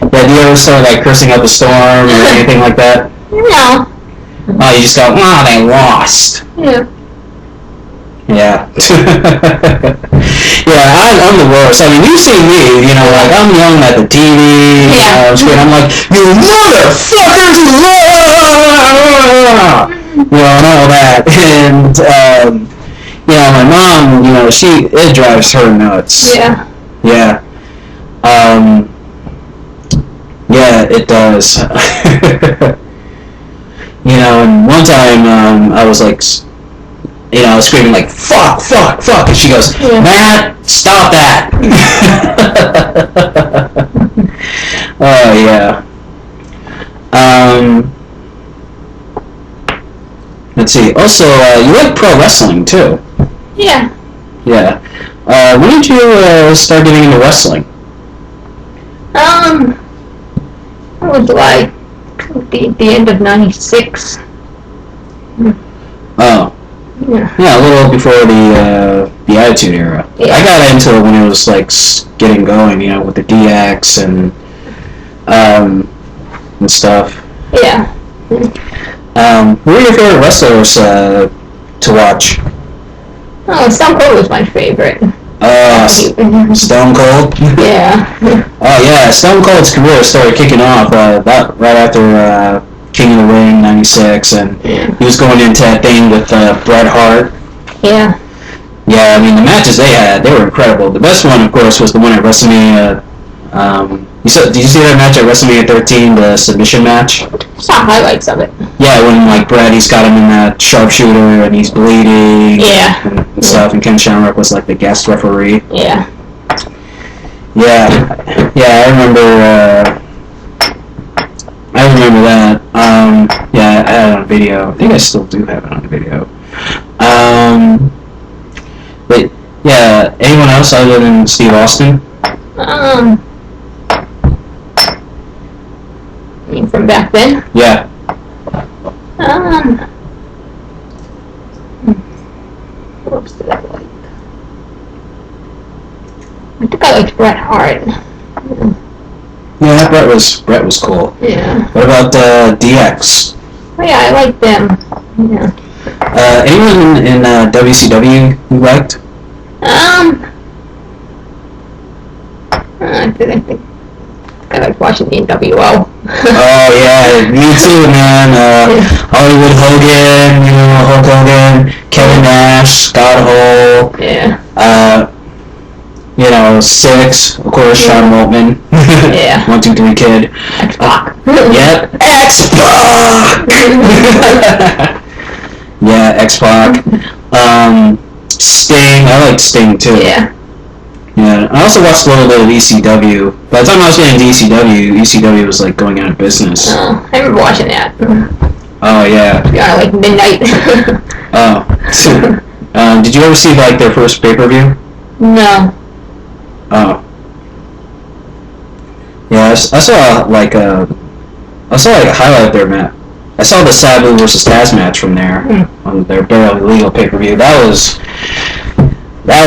Yeah, do you ever start like cursing up a storm or anything like that? No. Oh, you just go, oh they lost. Yeah. Yeah. Yeah, I'm the worst. I mean, you see me, you know, like, I'm yelling at the TV, Yeah. I'm like, you motherfuckers! You know, and all that. And, you know, my mom, you know, it drives her nuts. Yeah. Yeah. Yeah, it does. You know, and one time, I was like, you know, I was screaming like, fuck, fuck, fuck, and she goes, Matt, stop that. Oh, yeah. Let's see. Also, you like pro wrestling, too. Yeah. Yeah. When did you start getting into wrestling? It was like the end of '96. Oh. Yeah, a little before the Attitude Era. Yeah. I got into it when it was like getting going, you know, with the DX and stuff. Yeah. Who are your favorite wrestlers to watch? Oh, Stone Cold was my favorite. Stone Cold? Yeah. Oh yeah, Stone Cold's career started kicking off right after King of the Ring '96, and he was going into that thing with Bret Hart. Yeah. Yeah, I mean the matches they had, they were incredible. The best one, of course, was the one at WrestleMania. Did you see that match at WrestleMania 13, the submission match? I saw highlights of it. Yeah, when like Bret, he's got him in that sharpshooter and he's bleeding. Yeah. And stuff, and Ken Shamrock was like the guest referee. Yeah. Yeah, yeah, I remember that. Yeah, I had it on video. I think I still do have it on video. But yeah, anyone else other than Steve Austin? You mean from back then? Yeah. What else did I like? I think I liked Bret Hart. Yeah, Bret was cool. Yeah. What about DX? Oh yeah, I like them. Yeah. Anyone in WCW you liked? I think I like watching the NWO. Oh yeah, me too, man. Hollywood Hogan, you know, Hulk Hogan, Kevin Nash, Scott Hall. Yeah. You know, Six, of course, Sean Waltman. Yeah. 1, 2, 3 Kid. X-Pac. Yep, X-Pac. Yeah, X-Pac. Sting, I like Sting too. Yeah. Yeah, I also watched a little bit of ECW. By the time I was getting to ECW was like going out of business. Oh, I remember watching that. Oh yeah. Yeah, like midnight. Oh. Did you ever see like their first pay-per-view? No. Oh. Yeah, I saw like a highlight there, Matt. I saw the Sabu versus Taz match from there on their barely legal pay-per-view. That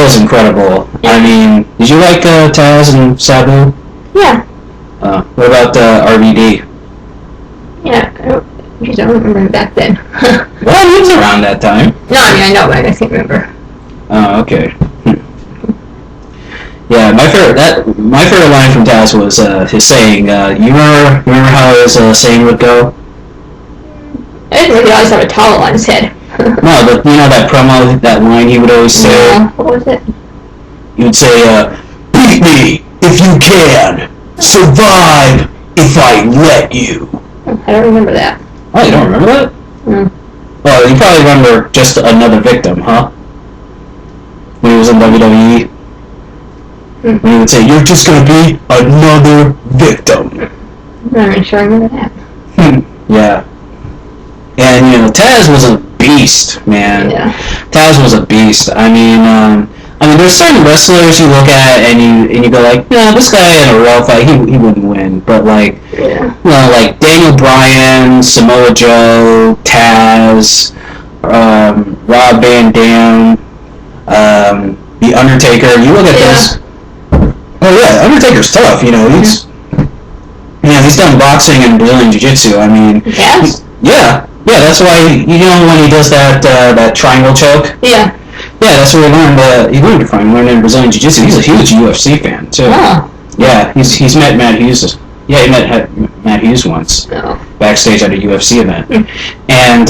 was incredible. I mean, did you like Taz and Sabu? Yeah. What about RVD? Yeah, I don't remember him back then. Well, he was around that time. No, I mean I know, but I can't remember. Oh, okay. Yeah, my favorite line from Taz was his saying. You remember how his saying would go? I didn't really always have a towel on his head. No, but you know that promo, that line he would always say? No, what was it? He would say, beat me if you can. Survive if I let you. I don't remember that. Oh, you don't remember that? Well, you probably remember Just Another Victim, huh? When he was in WWE. When he would say, you're just gonna be another victim. I'm not really sure I remember that. Yeah. And, you know, Taz was a beast, man. Yeah. Taz was a beast. I mean, there's certain wrestlers you look at and you go like, no, this guy in a real fight, he wouldn't win. But like, you know, like Daniel Bryan, Samoa Joe, Taz, Rob Van Dam, The Undertaker. You look at those. Oh yeah, Undertaker's tough. You know, he's done boxing and Brazilian Jiu-Jitsu. I mean, Yes? Yeah, that's why, you know, when he does that triangle choke? Yeah. Yeah, that's where he learned it from. He learned it in Brazilian Jiu-Jitsu. He's a huge UFC fan, too. Oh. Yeah, he's met Matt Hughes. Yeah, he met Matt Hughes once. Oh. Backstage at a UFC event. And,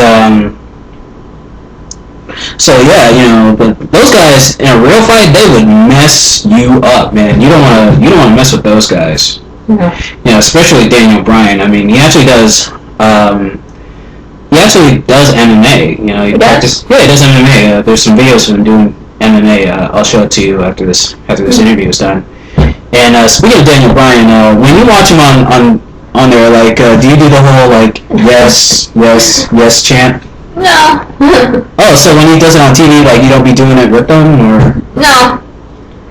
so yeah, but those guys in a real fight, they would mess you up, man. You don't want to mess with those guys. No. Especially Daniel Bryan. I mean, he actually does MMA. He practices. Yeah, he does MMA. There's some videos of him doing MMA. I'll show it to you after this interview is done. And speaking of Daniel Bryan, when you watch him on there, like, do you do the whole like yes chant? No. Oh, so when he does it on TV, like, you don't be doing it with them, or? No.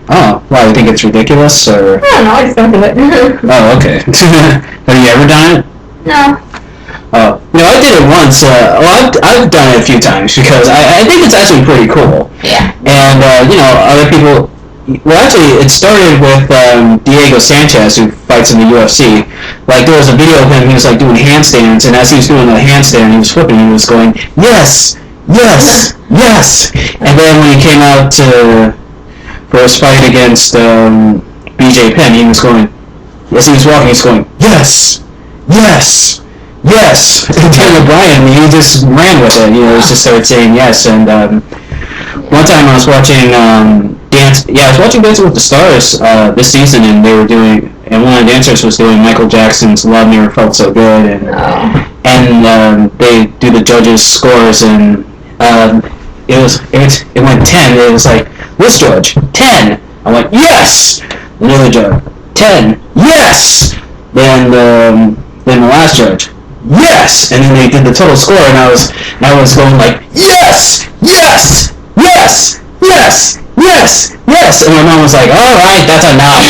Oh, why? You think it's ridiculous, or? I don't know. I just don't do it. Oh, okay. Have you ever done it? No. Oh, I did it once. I've done it a few times because I think it's actually pretty cool. Yeah. And other people. Well, actually, it started with Diego Sanchez, who fights in the UFC. Like, there was a video of him, he was, like, doing handstands, and as he was doing the handstand, he was flipping, he was going, yes, yes, yes! And then when he came out for his fight against BJ Penn, he was going, as he was walking, he was going, yes, yes, yes! And Daniel Bryan, he just ran with it, he just started saying yes, and one time I was watching Dancing with the Stars this season, and they were doing, and one of the dancers was doing Michael Jackson's "Love Never Felt So Good," and they do the judges' scores, and it went 10. It was like, this judge 10. I went, yes. Another judge 10. Yes. Then the last judge, yes. And then they did the total score, and I was going like, yes, yes, yes, yes. Yes, yes, and my mom was like, all right, that's enough.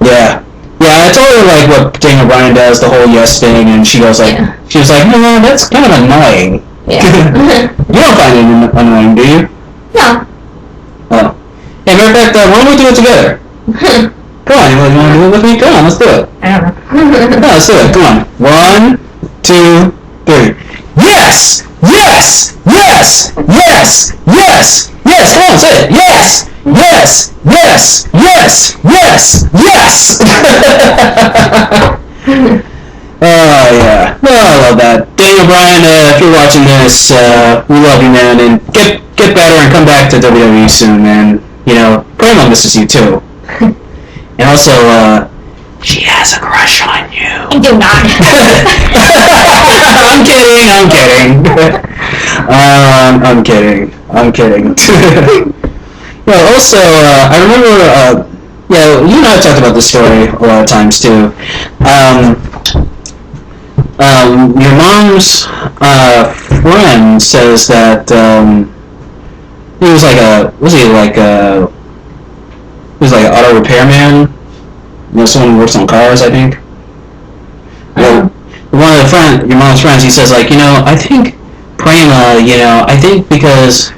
Yeah, I told her, like, what Daniel Bryan does, the whole yes thing, and she was like, no, that's kind of annoying. Yeah. You don't find it annoying, do you? No. Oh. Hey, matter of fact, why don't we do it together? Come on, you want to do it with me? Come on, let's do it. I don't know. No, let's do it, come on. 1, 2, 3. Yes! Yes! Yes! Yes! Yes! Yes! Come on, say it! Yes! Yes! Yes! Yes! Yes! Yes! Oh, yeah. Oh, I love that. Daniel Bryan, if you're watching this, we love you, man, and get better and come back to WWE soon, man. Prema misses you, too. And also, she has a crush on you. I do not. I'm kidding. Also, I remember, you and I have talked about this story a lot of times, too. Your mom's friend says that he was like an auto repairman? Someone who works on cars, I think. One of your mom's friends, he says, like, I think Prema, I think because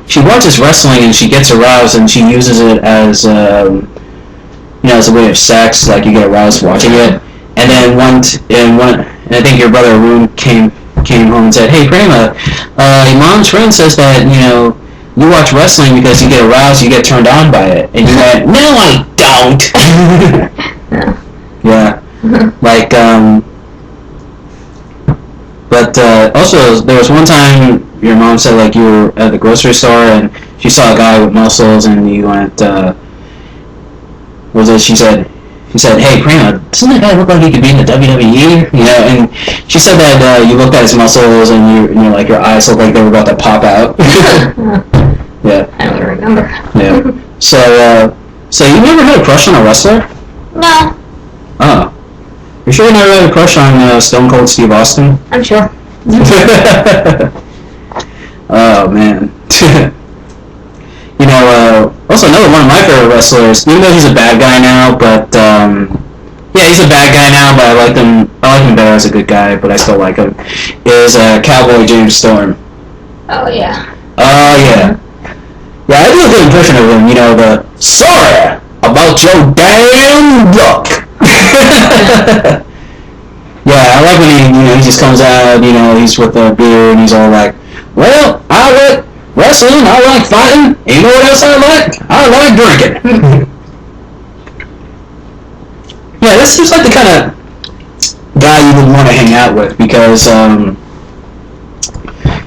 she watches wrestling and she gets aroused and she uses it as, as a way of sex, like you get aroused watching it. And then and I think your brother Arun came home and said, hey, Prema, your mom's friend says that, you watch wrestling because you get aroused, you get turned on by it. And you went, no, I don't. Yeah. Like, but also there was one time your mom said, like, you were at the grocery store and she saw a guy with muscles and you went, she said, hey, Prema, doesn't that guy look like he could be in the WWE? And she said that you looked at his muscles and you're like, your eyes looked like they were about to pop out. Yeah. I don't remember. Yeah. So you never had a crush on a wrestler? No. Oh. You sure you never had a crush on Stone Cold Steve Austin? I'm sure. Oh, man. Also another one of my favorite wrestlers, even though he's a bad guy now, but, he's a bad guy now, but I like him better as a good guy, but I still like him, is Cowboy James Storm. Oh, yeah. Oh, yeah. Yeah, I do a good impression of him, the, sorry about your damn luck. Yeah, I like when he just comes out, he's with a beard and he's all like, Well, I like wrestling, I like fighting, and you know what else I like? I like drinking. Yeah, this seems like the kind of guy you would want to hang out with because, yeah,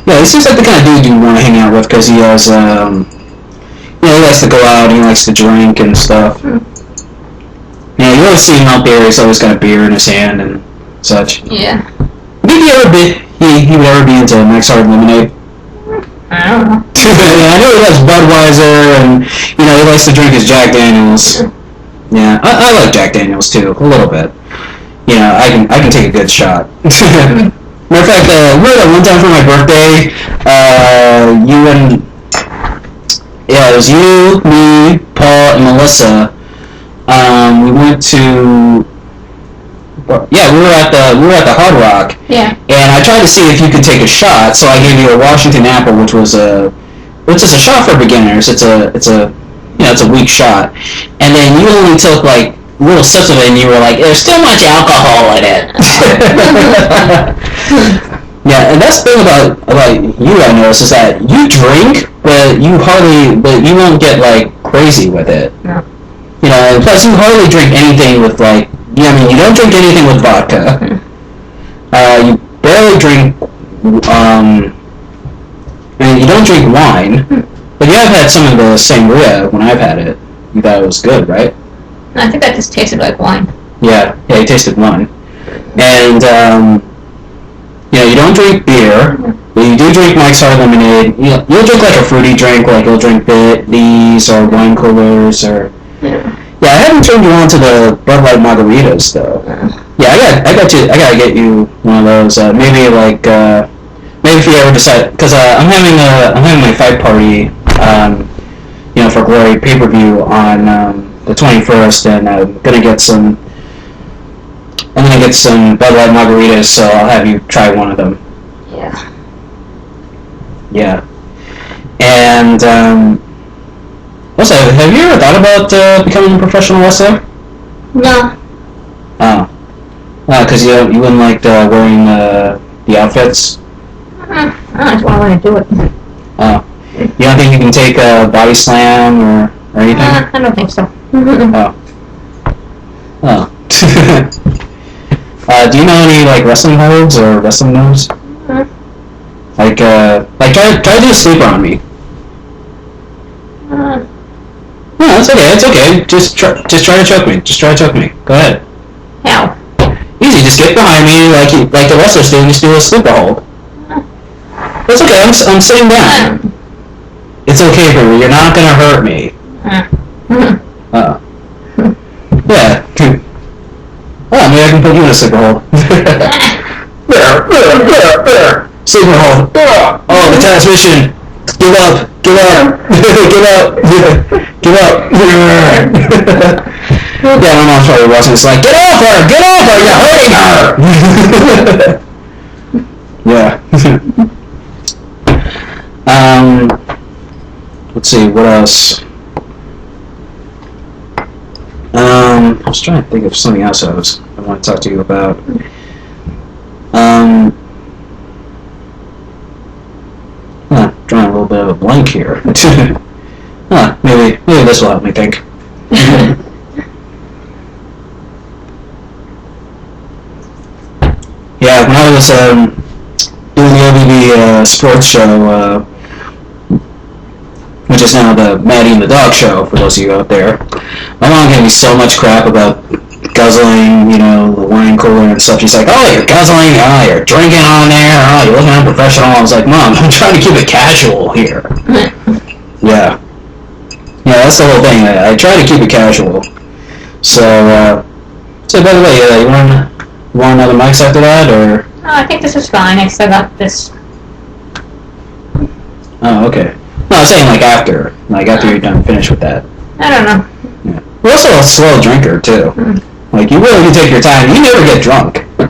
this seems like the kind of dude you want to hang out with because he has, he likes to go out, he likes to drink and stuff. Yeah, you always see him out there, he's always got a beer in his hand and such. Yeah. Maybe he would ever be into Mike's Hard Lemonade. I don't know. Yeah, I know he likes Budweiser and, he likes to drink his Jack Daniels. Yeah, I like Jack Daniels too, a little bit. I can take a good shot. Matter of fact, remember that one time for my birthday, it was you, me, Paul, and Melissa. We went to, we were at the Hard Rock. Yeah. And I tried to see if you could take a shot, so I gave you a Washington Apple, which is a shot for beginners. It's a weak shot, and then you only took like little sips of it, and you were like, "There's too much alcohol in it." Yeah, and that's the thing about you, I noticed, is that you drink, but you won't get like crazy with it. No. And plus you hardly drink anything with like, you don't drink anything with vodka. You barely drink, you don't drink wine, but you have had some of the sangria when I've had it. You thought it was good, right? I think that just tasted like wine. Yeah, it tasted wine. And, you don't drink beer, but you do drink Mike's Hard Lemonade. You'll drink like a fruity drink, like you'll drink these or wine coolers or... Yeah, I haven't turned you on to the Bud Light margaritas though. Yeah, I gotta get you one of those. Maybe if you ever decide, because I'm having my fight party, for Glory pay-per-view on the 21st, and I'm gonna get some Bud Light margaritas, so I'll have you try one of them. Yeah. Yeah. And also, have you ever thought about becoming a professional wrestler? No. Oh. Because you wouldn't like wearing the outfits? I just want to learn to do it. Oh. You don't think you can take a body slam or anything? I don't think so. Oh. Do you know any like wrestling holds or wrestling moves? Like try to do a sleeper on me. No, it's okay. Just try to choke me. Go ahead. How? Easy. Just get behind me like the wrestlers do. Just do a sleeper hold. It's okay. I'm sitting down. It's okay, baby. You're not gonna hurt me. Yeah. Oh, maybe I can put you in a sleeper hold. Sleeper hold. Oh, the transmission. Give up. Give up. Yeah, my mom's probably watching this like, get off her, you're hurting her. Yeah. Let's see, what else? I was trying to think of something else I want to talk to you about. Drawing a little bit of a blank here. Maybe this will help me think. Yeah, when I was doing the OVB sports show, which is now the Maddie and the Dog show, for those of you out there, my mom gave me so much crap about guzzling, the wine cooler and stuff. She's like, oh, you're guzzling, oh, you're drinking on there, oh, you're looking unprofessional. I was like, Mom, I'm trying to keep it casual here. Yeah, that's the whole thing. I try to keep it casual. So by the way, you want another mics after that, or? Oh, I think this is fine. I still got this. Oh, okay. No, I was saying after you're done, finish with that. I don't know. Yeah. You're also a slow drinker too. You really do take your time. You never get drunk. I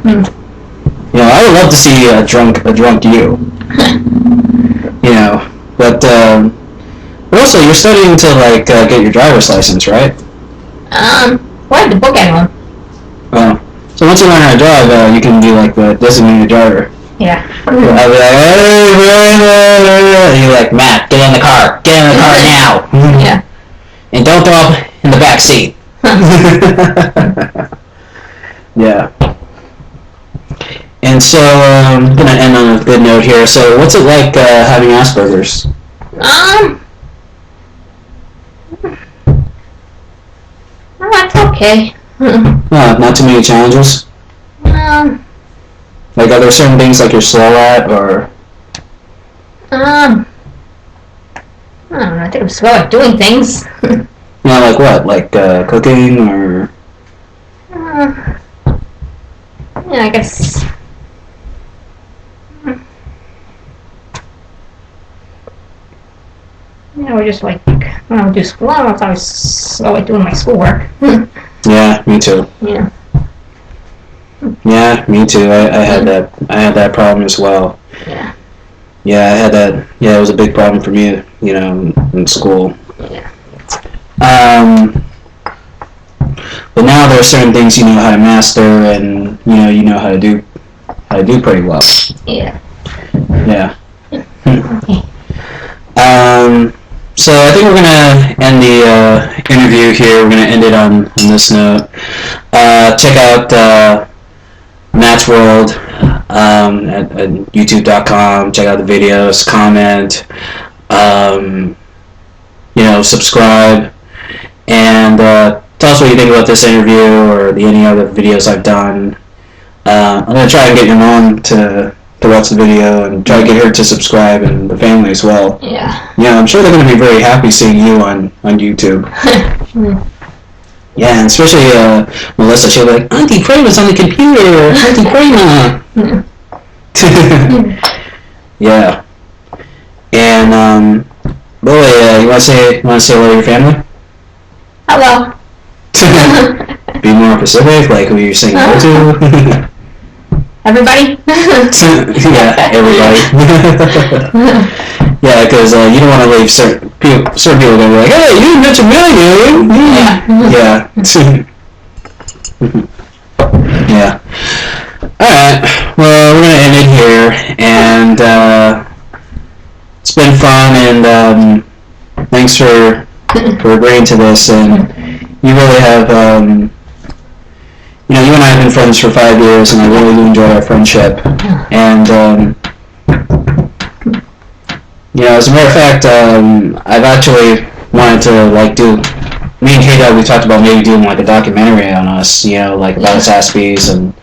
would love to see a drunk you. But also you're studying to get your driver's license, right? Well, I have to book anyone. Oh. So once you learn how to drive, you can be the designated driver. Yeah. I'll be like, hey, Prema! you're like, Matt, get in the car now. Yeah. And don't throw up in the back seat. Yeah. And so I'm gonna end on a good note here. So what's it like having Asperger's? Well, that's okay. Not too many challenges. Like, are there certain things like you're slow at, or? I don't know. I think I'm slow at doing things. Like what? Like cooking, or? Yeah, I guess. We're just like, when I do school, I was always slow at doing my schoolwork. Yeah, me too. Yeah. Yeah, me too. I had that problem as well. Yeah. Yeah, I had that. Yeah, it was a big problem for me, in school. Yeah. But now there are certain things you know how to master, and you know how to do pretty well. Yeah. Yeah. So I think we're gonna end the interview here. We're gonna end it on this note. Check out Matt's World at YouTube.com. Check out the videos. Comment. Subscribe, and tell us what you think about this interview or any other videos I've done. I'm gonna try and get your mom to watch the video and try to get her to subscribe, and the family as well. Yeah. Yeah, I'm sure they're going to be very happy seeing you on YouTube. Yeah, and especially Melissa, she'll be like, Auntie Prema's on the computer! Auntie Prema! Yeah. And, Lily, you want to say hello to your family? Hello. Be more specific, like who you're saying hello to? Everybody? Yeah, everybody. Yeah, because you don't want to leave certain people are going to be like, hey, you mentioned me, Yeah. Yeah. Alright, well, we're going to end it here, and it's been fun, and thanks for agreeing to this, and you really have, you and I have been friends for 5 years, and I really do enjoy our friendship. And, as a matter of fact, I've actually wanted to, me and Kate, we talked about maybe doing, a documentary on us, about us Aspies, and,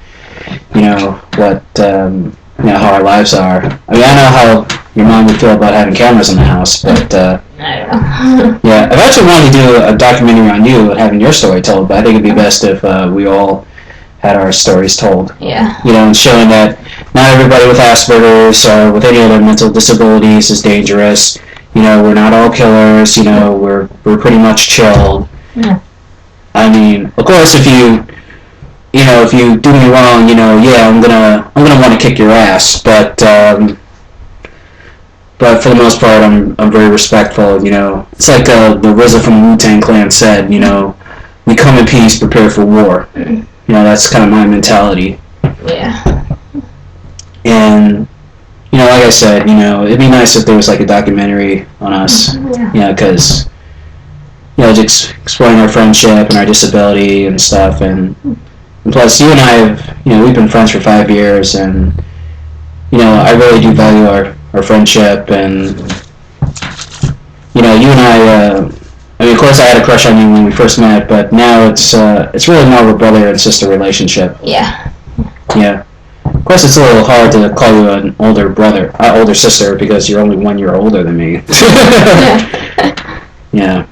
what, how our lives are. I mean, I know how your mom would feel about having cameras in the house, but, I don't know. yeah, I've actually wanted to do a documentary on you, having your story told, but I think it'd be best if we all had our stories told. Yeah. And showing that not everybody with Asperger's or with any other mental disabilities is dangerous. We're not all killers. We're pretty much chilled. Yeah. I mean, of course, if you do me wrong, yeah, I'm gonna want to kick your ass, but for the most part, I'm very respectful. It's like the RZA from the Wu-Tang Clan said. We come in peace, prepare for war. That's kind of my mentality. Yeah. And, like I said, it'd be nice if there was, a documentary on us. Yeah. Because, just exploring our friendship and our disability and stuff. And plus, you and I have, we've been friends for 5 years. And, I really do value our friendship. And, you and I... I mean, of course, I had a crush on you when we first met, but now it's really more of a brother and sister relationship. Yeah. Yeah. Of course, it's a little hard to call you an older sister, because you're only 1 year older than me. Yeah.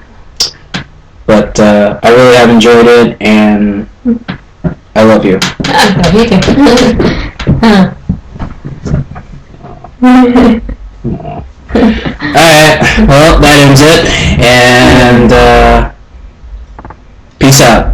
But I really have enjoyed it, and I love you. I love you too. Alright, well, that ends it, and peace out.